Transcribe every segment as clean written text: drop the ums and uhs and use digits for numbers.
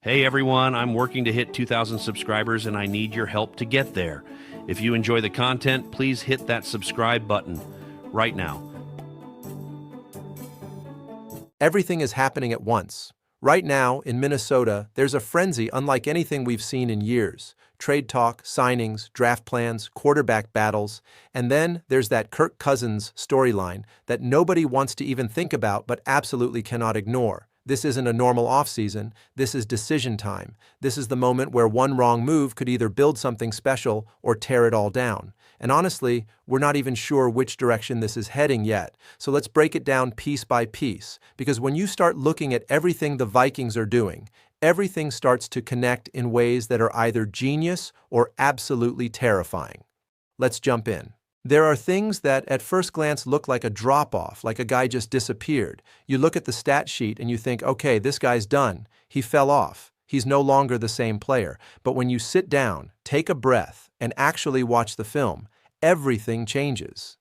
Hey everyone, I'm working to hit 2,000 subscribers and I need your help to get there. If you enjoy the content, please hit that subscribe button right now. Everything is happening at once. Right now, in Minnesota, there's a frenzy unlike anything we've seen in years. Trade talk, signings, draft plans, quarterback battles, and then there's that Kirk Cousins storyline that nobody wants to even think about but absolutely cannot ignore. This isn't a normal offseason, this is decision time. This is the moment where one wrong move could either build something special or tear it all down. And honestly, we're not even sure which direction this is heading yet. So let's break it down piece by piece, because when you start looking at everything the Vikings are doing, everything starts to connect in ways that are either genius or absolutely terrifying. Let's jump in. There are things that at first glance look like a drop-off, like a guy just disappeared. You look at the stat sheet and you think, okay, this guy's done. He fell off. He's no longer the same player. But when you sit down, take a breath, and actually watch the film, everything changes.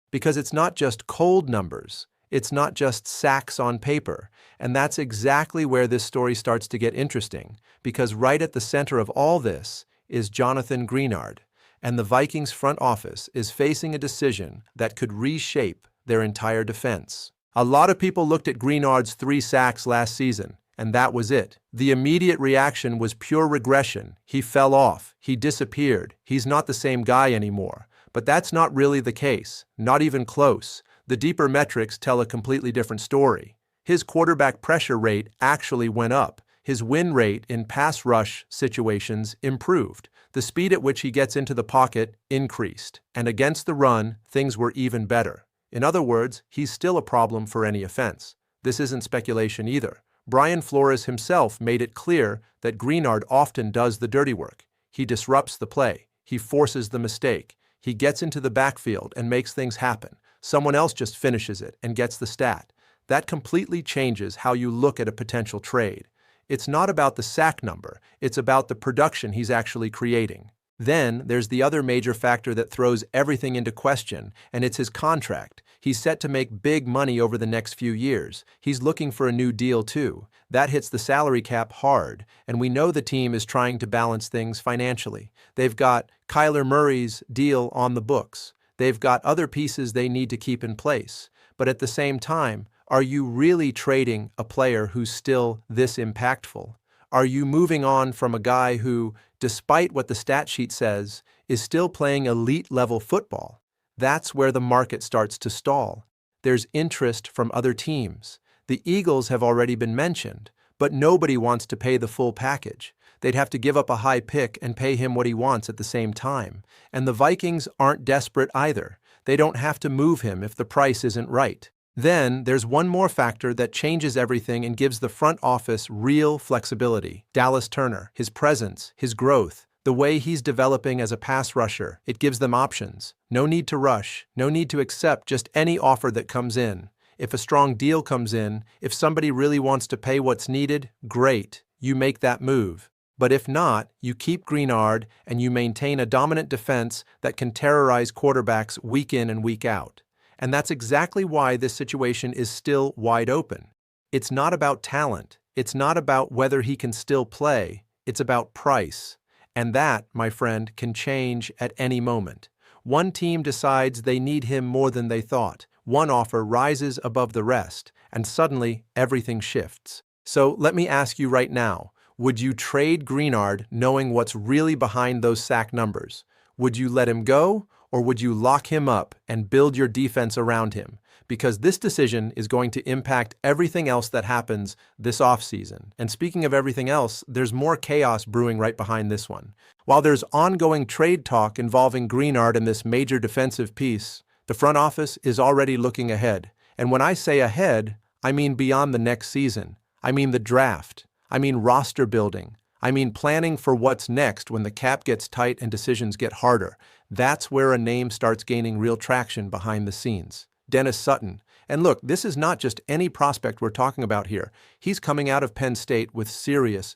Because it's not just cold numbers. It's not just sacks on paper. And that's exactly where this story starts to get interesting, because right at the center of all this is Jonathan Greenard. And the Vikings front office is facing a decision that could reshape their entire defense. A lot of people looked at Greenard's 3 sacks last season, and that was it. The immediate reaction was pure regression. He fell off. He disappeared. He's not the same guy anymore. But that's not really the case, not even close. The deeper metrics tell a completely different story. His quarterback pressure rate actually went up. His win rate in pass rush situations improved. The speed at which he gets into the pocket increased. And against the run, things were even better. In other words, he's still a problem for any offense. This isn't speculation either. Brian Flores himself made it clear that Greenard often does the dirty work. He disrupts the play. He forces the mistake. He gets into the backfield and makes things happen. Someone else just finishes it and gets the stat. That completely changes how you look at a potential trade. It's not about the sack number, it's about the production he's actually creating. Then there's the other major factor that throws everything into question, and it's his contract. He's set to make big money over the next few years. He's looking for a new deal too. That hits the salary cap hard, and we know the team is trying to balance things financially. They've got Kyler Murray's deal on the books. They've got other pieces they need to keep in place. But at the same time, are you really trading a player who's still this impactful? Are you moving on from a guy who, despite what the stat sheet says, is still playing elite-level football? That's where the market starts to stall. There's interest from other teams. The Eagles have already been mentioned, but nobody wants to pay the full package. They'd have to give up a high pick and pay him what he wants at the same time. And the Vikings aren't desperate either. They don't have to move him if the price isn't right. Then there's one more factor that changes everything and gives the front office real flexibility. Dallas Turner, his presence, his growth, the way he's developing as a pass rusher, it gives them options. No need to rush, no need to accept just any offer that comes in. If a strong deal comes in, if somebody really wants to pay what's needed, great, you make that move. But if not, you keep Greenard and you maintain a dominant defense that can terrorize quarterbacks week in and week out. And that's exactly why this situation is still wide open. It's not about talent. It's not about whether he can still play. It's about price. And that, my friend, can change at any moment. One team decides they need him more than they thought. One offer rises above the rest, and suddenly everything shifts. So let me ask you right now, would you trade Greenard knowing what's really behind those sack numbers? Would you let him go? Or would you lock him up and build your defense around him? Because this decision is going to impact everything else that happens this offseason. And speaking of everything else, there's more chaos brewing right behind this one. While there's ongoing trade talk involving Greenard and this major defensive piece, the front office is already looking ahead. And when I say ahead, I mean beyond the next season. I mean the draft. I mean roster building. I mean planning for what's next when the cap gets tight and decisions get harder. That's where a name starts gaining real traction behind the scenes. Dennis Sutton. And look, this is not just any prospect we're talking about here. He's coming out of Penn State with serious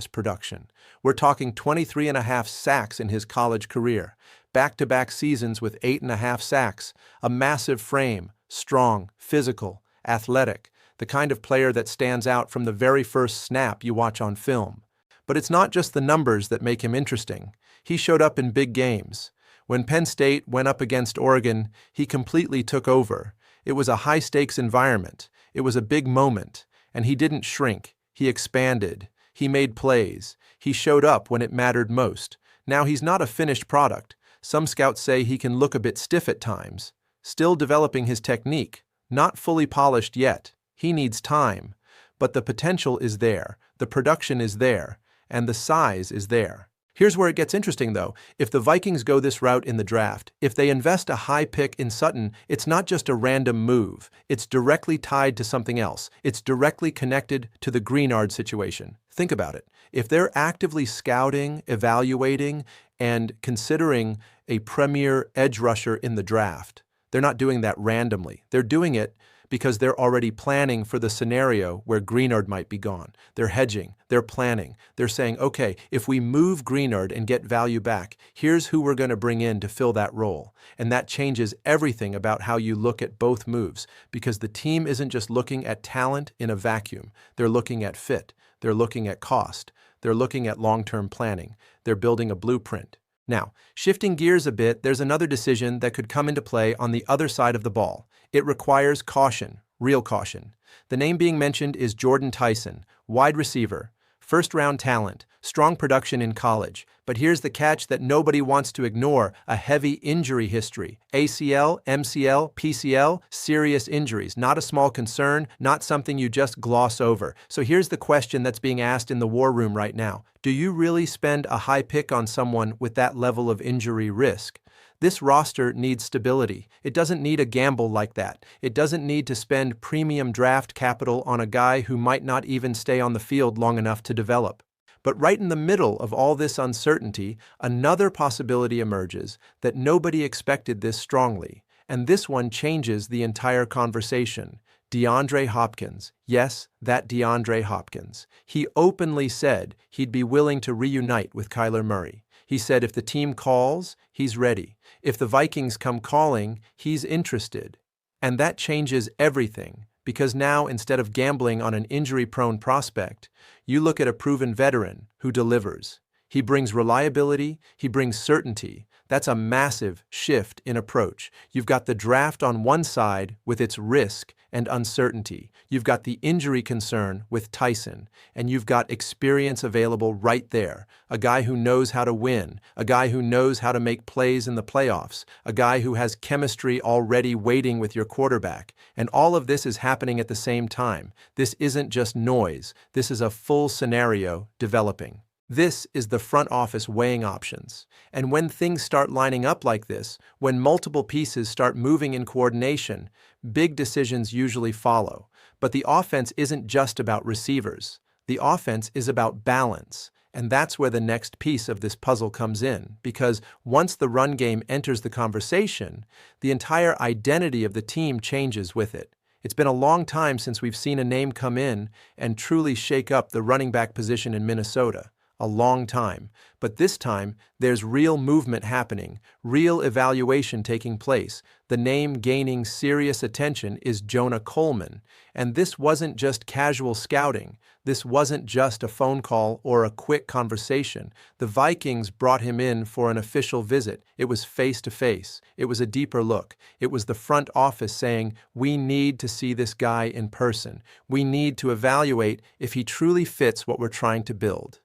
production. We're talking 23.5 sacks in his college career, back-to-back seasons with 8.5 sacks, a massive frame, strong, physical, athletic. the kind of player that stands out from the very first snap you watch on film. But it's not just the numbers that make him interesting. He showed up in big games. When Penn State went up against Oregon, he completely took over. It was a high-stakes environment. It was a big moment. And he didn't shrink. He expanded. He made plays. He showed up when it mattered most. Now, he's not a finished product. Some scouts say he can look a bit stiff at times. Still developing his technique. Not fully polished yet. He needs time. But the potential is there. The production is there. And the size is there. Here's where it gets interesting, though. If the Vikings go this route in the draft, if they invest a high pick in Sutton, it's not just a random move. It's directly tied to something else. It's directly connected to the Greenard situation. Think about it. If they're actively scouting, evaluating, and considering a premier edge rusher in the draft, they're not doing that randomly. They're doing it because they're already planning for the scenario where Greenard might be gone. They're hedging, they're planning. They're saying, okay, if we move Greenard and get value back, here's who we're going to bring in to fill that role. And that changes everything about how you look at both moves, because the team isn't just looking at talent in a vacuum. They're looking at fit. They're looking at cost. They're looking at long-term planning. They're building a blueprint. Now, shifting gears a bit, there's another decision that could come into play on the other side of the ball. It requires caution, real caution. The name being mentioned is Jordan Tyson, wide receiver, first-round talent, strong production in college. But here's the catch that nobody wants to ignore: a heavy injury history. ACL, MCL, PCL, serious injuries. Not a small concern, not something you just gloss over. So here's the question that's being asked in the war room right now. Do you really spend a high pick on someone with that level of injury risk? This roster needs stability. It doesn't need a gamble like that. It doesn't need to spend premium draft capital on a guy who might not even stay on the field long enough to develop. But right in the middle of all this uncertainty, another possibility emerges that nobody expected this strongly, and this one changes the entire conversation. DeAndre Hopkins. Yes, that DeAndre Hopkins. He openly said he'd be willing to reunite with Kyler Murray. He said if the team calls, he's ready. If the Vikings come calling, he's interested. And that changes everything, because now, instead of gambling on an injury-prone prospect, you look at a proven veteran who delivers. He brings reliability, he brings certainty. That's a massive shift in approach. You've got the draft on one side with its risk and uncertainty. You've got the injury concern with Tyson, and you've got experience available right there. A guy who knows how to win, a guy who knows how to make plays in the playoffs, a guy who has chemistry already waiting with your quarterback. And all of this is happening at the same time. This isn't just noise. This is a full scenario developing. This is the front office weighing options. And when things start lining up like this, when multiple pieces start moving in coordination, big decisions usually follow. But the offense isn't just about receivers. The offense is about balance. And that's where the next piece of this puzzle comes in, because once the run game enters the conversation, the entire identity of the team changes with it. It's been a long time since we've seen a name come in and truly shake up the running back position in Minnesota. A long time. But this time, there's real movement happening, real evaluation taking place. The name gaining serious attention is Jonah Coleman. And this wasn't just casual scouting. This wasn't just a phone call or a quick conversation. The Vikings brought him in for an official visit. It was face-to-face. It was a deeper look. It was the front office saying, we need to see this guy in person. We need to evaluate if he truly fits what we're trying to build.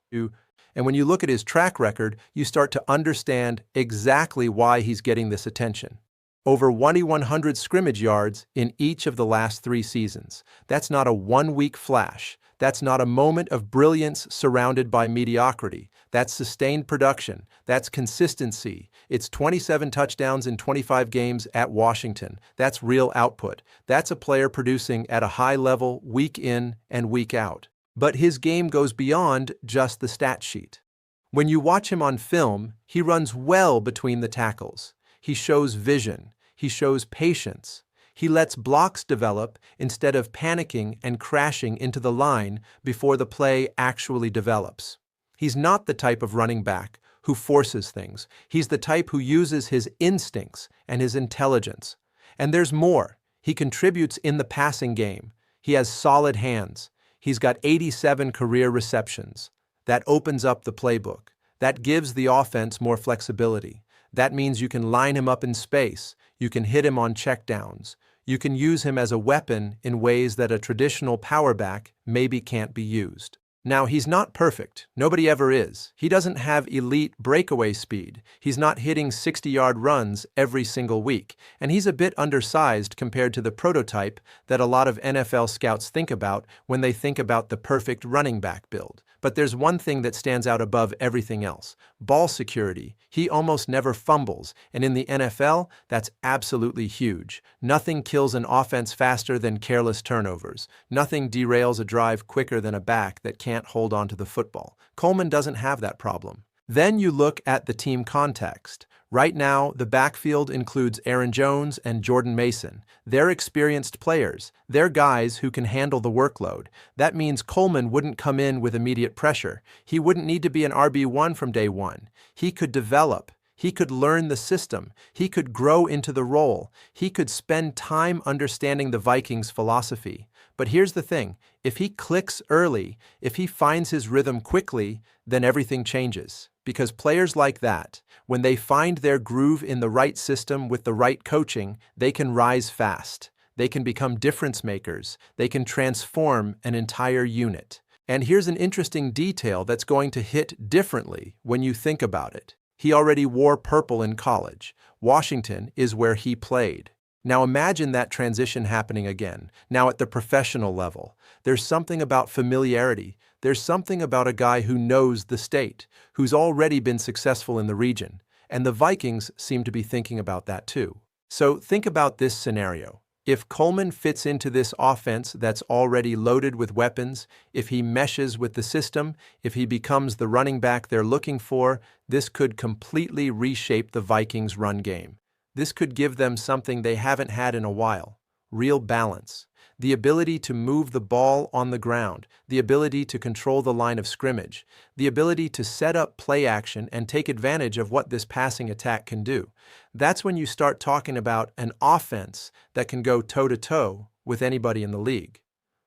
And when you look at his track record, you start to understand exactly why he's getting this attention. Over 2,100 scrimmage yards in each of the last 3 seasons. That's not a one-week flash. That's not a moment of brilliance surrounded by mediocrity. That's sustained production. That's consistency. It's 27 touchdowns in 25 games at Washington. That's real output. That's a player producing at a high level week in and week out. But his game goes beyond just the stat sheet. When you watch him on film, he runs well between the tackles. He shows vision. He shows patience. He lets blocks develop instead of panicking and crashing into the line before the play actually develops. He's not the type of running back who forces things. He's the type who uses his instincts and his intelligence. And there's more. He contributes in the passing game. He has solid hands. He's got 87 career receptions. That opens up the playbook. That gives the offense more flexibility. That means you can line him up in space. You can hit him on checkdowns. You can use him as a weapon in ways that a traditional power back maybe can't be used. Now, he's not perfect. Nobody ever is. He doesn't have elite breakaway speed. He's not hitting 60-yard runs every single week. And he's a bit undersized compared to the prototype that a lot of NFL scouts think about when they think about the perfect running back build. But there's one thing that stands out above everything else: ball security. He almost never fumbles, and in the NFL, that's absolutely huge. Nothing kills an offense faster than careless turnovers. Nothing derails a drive quicker than a back that can't hold on to the football. Coleman doesn't have that problem. Then you look at the team context. Right now, the backfield includes Aaron Jones and Jordan Mason. They're experienced players. They're guys who can handle the workload. That means Coleman wouldn't come in with immediate pressure. He wouldn't need to be an RB1 from day one. He could develop. He could learn the system. He could grow into the role. He could spend time understanding the Vikings' philosophy. But here's the thing: if he clicks early, if he finds his rhythm quickly, then everything changes. Because players like that, when they find their groove in the right system with the right coaching, they can rise fast. They can become difference makers. They can transform an entire unit. And here's an interesting detail that's going to hit differently when you think about it. He already wore purple in college. Washington is where he played. Now imagine that transition happening again, now at the professional level. There's something about familiarity. There's something about a guy who knows the state, who's already been successful in the region. And the Vikings seem to be thinking about that too. So think about this scenario. If Coleman fits into this offense that's already loaded with weapons, if he meshes with the system, if he becomes the running back they're looking for, this could completely reshape the Vikings' run game. This could give them something they haven't had in a while: real balance. The ability to move the ball on the ground, the ability to control the line of scrimmage, the ability to set up play action and take advantage of what this passing attack can do. That's when you start talking about an offense that can go toe-to-toe with anybody in the league.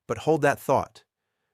But hold that thought,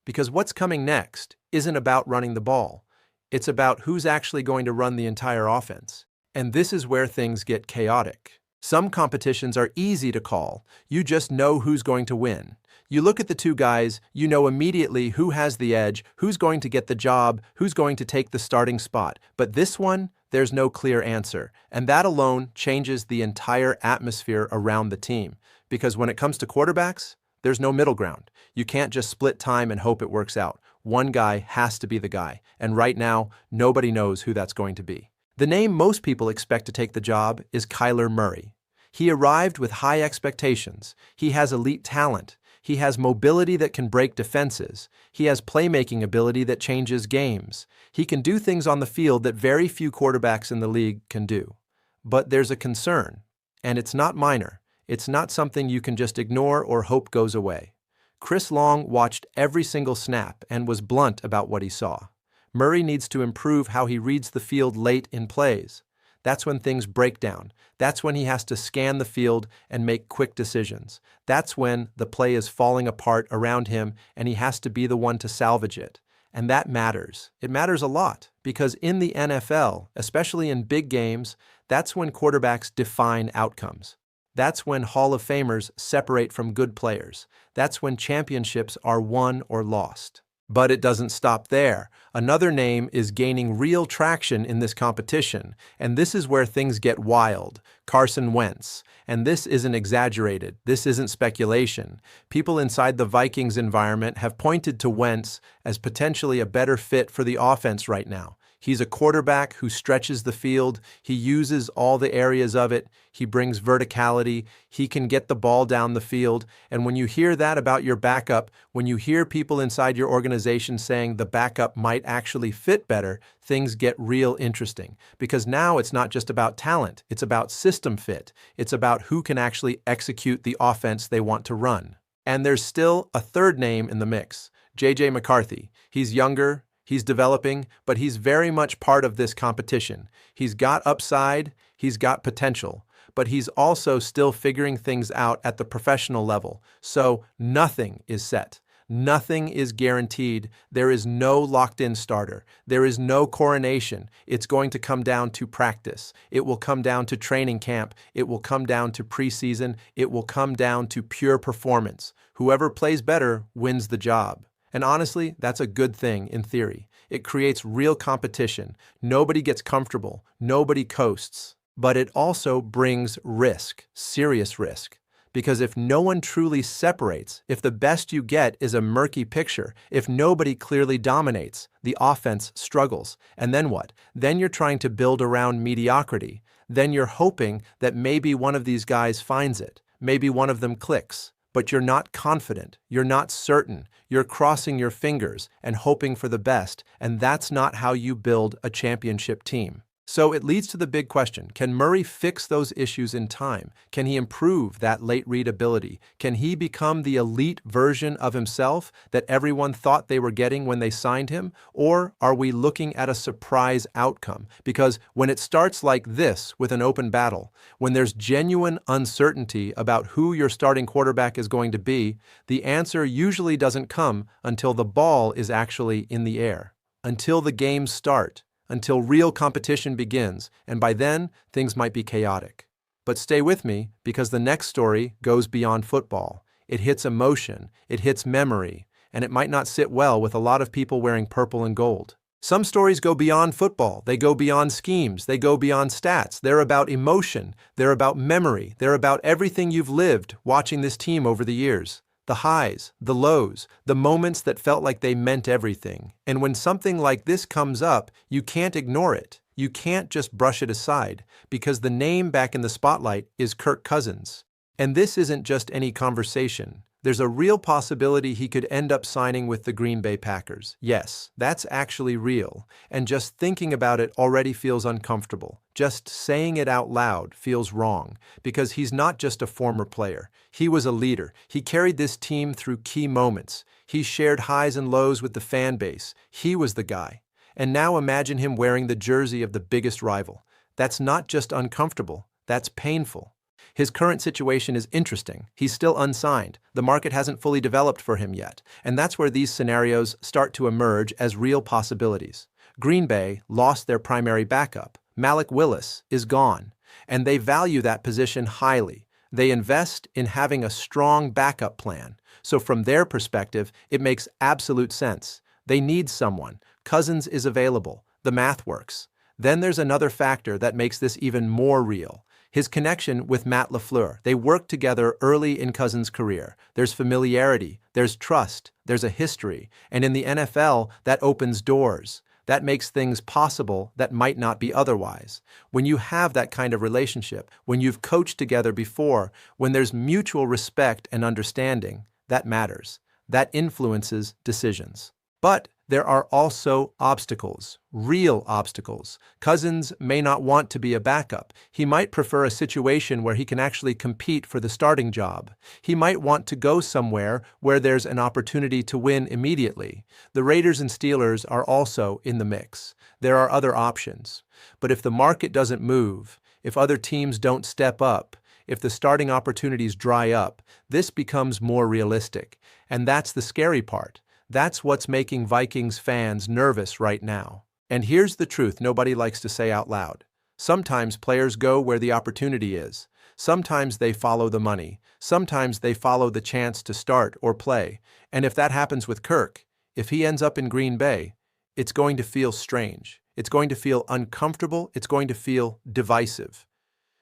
because what's coming next isn't about running the ball. It's about who's actually going to run the entire offense. And this is where things get chaotic. Some competitions are easy to call. You just know who's going to win. You look at the two guys, you know immediately who has the edge, who's going to get the job, who's going to take the starting spot. But this one, there's no clear answer. And that alone changes the entire atmosphere around the team. Because when it comes to quarterbacks, there's no middle ground. You can't just split time and hope it works out. One guy has to be the guy. And right now, nobody knows who that's going to be. The name most people expect to take the job is Kyler Murray. He arrived with high expectations. He has elite talent. He has mobility that can break defenses. He has playmaking ability that changes games. He can do things on the field that very few quarterbacks in the league can do. But there's a concern, and it's not minor. It's not something you can just ignore or hope goes away. Chris Long watched every single snap and was blunt about what he saw. Murray needs to improve how he reads the field late in plays. That's when things break down. That's when he has to scan the field and make quick decisions. That's when the play is falling apart around him and he has to be the one to salvage it. And that matters. It matters a lot because in the NFL, especially in big games, that's when quarterbacks define outcomes. That's when Hall of Famers separate from good players. That's when championships are won or lost. But it doesn't stop there. Another name is gaining real traction in this competition, and this is where things get wild: Carson Wentz. And this isn't exaggerated. This isn't speculation. People inside the Vikings environment have pointed to Wentz as potentially a better fit for the offense right now. He's a quarterback who stretches the field. He uses all the areas of it. He brings verticality. He can get the ball down the field. And when you hear that about your backup, when you hear people inside your organization saying the backup might actually fit better, things get real interesting. Because now it's not just about talent. It's about system fit. It's about who can actually execute the offense they want to run. And there's still a third name in the mix: J.J. McCarthy. He's younger. He's developing, but he's very much part of this competition. He's got upside, he's got potential. but he's also still figuring things out at the professional level. So nothing is set. Nothing is guaranteed. There is no locked-in starter. There is no coronation. It's going to come down to practice. It will come down to training camp. It will come down to preseason. It will come down to pure performance. Whoever plays better wins the job. And honestly, that's a good thing in theory. It creates real competition. Nobody gets comfortable. Nobody coasts. But it also brings risk, serious risk. Because if no one truly separates, if the best you get is a murky picture, if nobody clearly dominates, the offense struggles. And then what? Then you're trying to build around mediocrity. Then you're hoping that maybe one of these guys finds it. Maybe one of them clicks. But you're not confident. You're not certain. You're crossing your fingers and hoping for the best. And that's not how you build a championship team. So it leads to the big question, can Murray fix those issues in time? Can he improve that late read ability? Can he become the elite version of himself that everyone thought they were getting when they signed him? Or are we looking at a surprise outcome? Because when it starts like this with an open battle, when there's genuine uncertainty about who your starting quarterback is going to be, the answer usually doesn't come until the ball is actually in the air, until the games start, until real competition begins, and by then, things might be chaotic. But stay with me, because the next story goes beyond football. It hits emotion, it hits memory, and it might not sit well with a lot of people wearing purple and gold. Some stories go beyond football, they go beyond schemes, they go beyond stats. They're about emotion, they're about memory, they're about everything you've lived watching this team over the years. The highs, the lows, the moments that felt like they meant everything. And when something like this comes up, you can't ignore it. You can't just brush it aside, because the name back in the spotlight is Kirk Cousins. And this isn't just any conversation. There's a real possibility he could end up signing with the Green Bay Packers. Yes, that's actually real. And just thinking about it already feels uncomfortable. Just saying it out loud feels wrong, because he's not just a former player. He was a leader. He carried this team through key moments. He shared highs and lows with the fan base. He was the guy. And now imagine him wearing the jersey of the biggest rival. That's not just uncomfortable, that's painful. His current situation is interesting. He's still unsigned. The market hasn't fully developed for him yet. And that's where these scenarios start to emerge as real possibilities. Green Bay lost their primary backup. Malik Willis is gone. And they value that position highly. They invest in having a strong backup plan. So from their perspective, it makes absolute sense. They need someone. Cousins is available. The math works. Then there's another factor that makes this even more real. His connection with Matt LaFleur. They worked together early in Cousins' career. There's familiarity, there's trust, there's a history. And in the NFL, that opens doors. That makes things possible that might not be otherwise. When you have that kind of relationship, when you've coached together before, when there's mutual respect and understanding, that matters. That influences decisions. But there are also obstacles, real obstacles. Cousins may not want to be a backup. He might prefer a situation where he can actually compete for the starting job. He might want to go somewhere where there's an opportunity to win immediately. The Raiders and Steelers are also in the mix. There are other options. But if the market doesn't move, if other teams don't step up, if the starting opportunities dry up, this becomes more realistic. And that's the scary part. That's what's making Vikings fans nervous right now. And here's the truth nobody likes to say out loud. Sometimes players go where the opportunity is. Sometimes they follow the money. Sometimes they follow the chance to start or play. And if that happens with Kirk, if he ends up in Green Bay, it's going to feel strange. It's going to feel uncomfortable. It's going to feel divisive.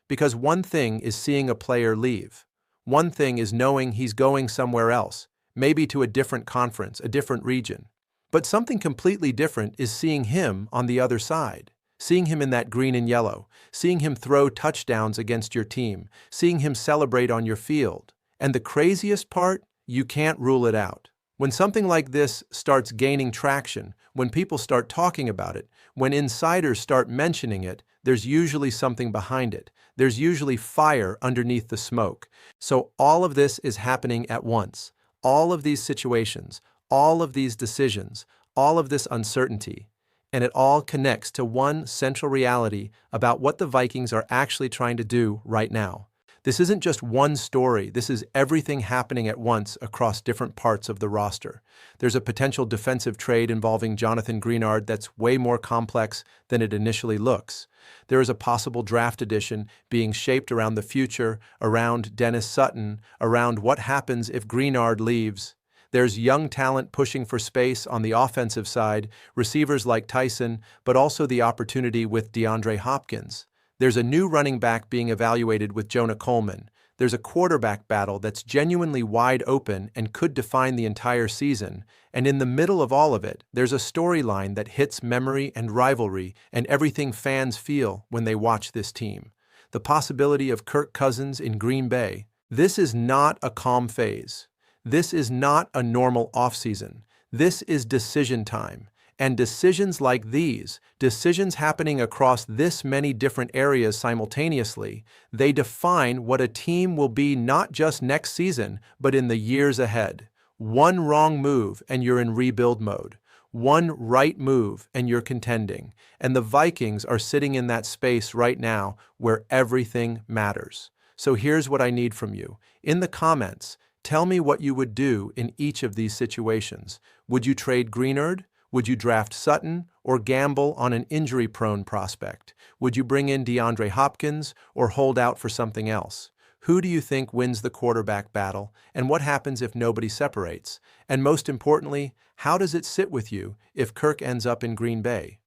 Because one thing is seeing a player leave. One thing is knowing he's going somewhere else. Maybe to a different conference, a different region. But something completely different is seeing him on the other side, seeing him in that green and yellow, seeing him throw touchdowns against your team, seeing him celebrate on your field. And the craziest part, you can't rule it out. When something like this starts gaining traction, when people start talking about it, when insiders start mentioning it, there's usually something behind it. There's usually fire underneath the smoke. So all of this is happening at once. All of these situations, all of these decisions, all of this uncertainty. and it all connects to one central reality about what the Vikings are actually trying to do right now. This isn't just one story, this is everything happening at once across different parts of the roster. There's a potential defensive trade involving Jonathan Greenard that's way more complex than it initially looks. There is a possible draft addition being shaped around the future, around Dennis Sutton, around what happens if Greenard leaves. There's young talent pushing for space on the offensive side, receivers like Tyson, but also the opportunity with DeAndre Hopkins. There's a new running back being evaluated with Jonah Coleman. There's a quarterback battle that's genuinely wide open and could define the entire season. And in the middle of all of it, there's a storyline that hits memory and rivalry and everything fans feel when they watch this team. The possibility of Kirk Cousins in Green Bay. This is not a calm phase. This is not a normal offseason. This is decision time. And decisions like these, decisions happening across this many different areas simultaneously, they define what a team will be not just next season, but in the years ahead. One wrong move and you're in rebuild mode. One right move and you're contending. And the Vikings are sitting in that space right now where everything matters. So here's what I need from you. In the comments, tell me what you would do in each of these situations. Would you trade Greenard? Would you draft Sutton or gamble on an injury-prone prospect? Would you bring in DeAndre Hopkins or hold out for something else? Who do you think wins the quarterback battle, and what happens if nobody separates? And most importantly, how does it sit with you if Kirk ends up in Green Bay?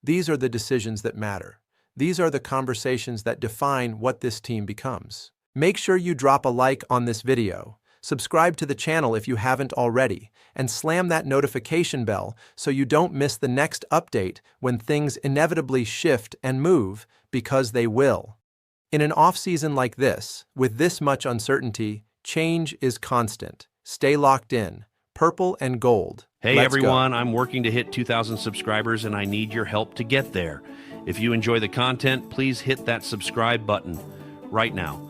These are the decisions that matter. These are the conversations that define what this team becomes. Make sure you drop a like on this video. Subscribe to the channel if you haven't already, and slam that notification bell so you don't miss the next update when things inevitably shift and move, because they will. In an off-season like this, with this much uncertainty, change is constant. Stay locked in. Purple and gold. Hey Let's everyone, go. I'm working to hit 2,000 subscribers and I need your help to get there. If you enjoy the content, please hit that subscribe button right now.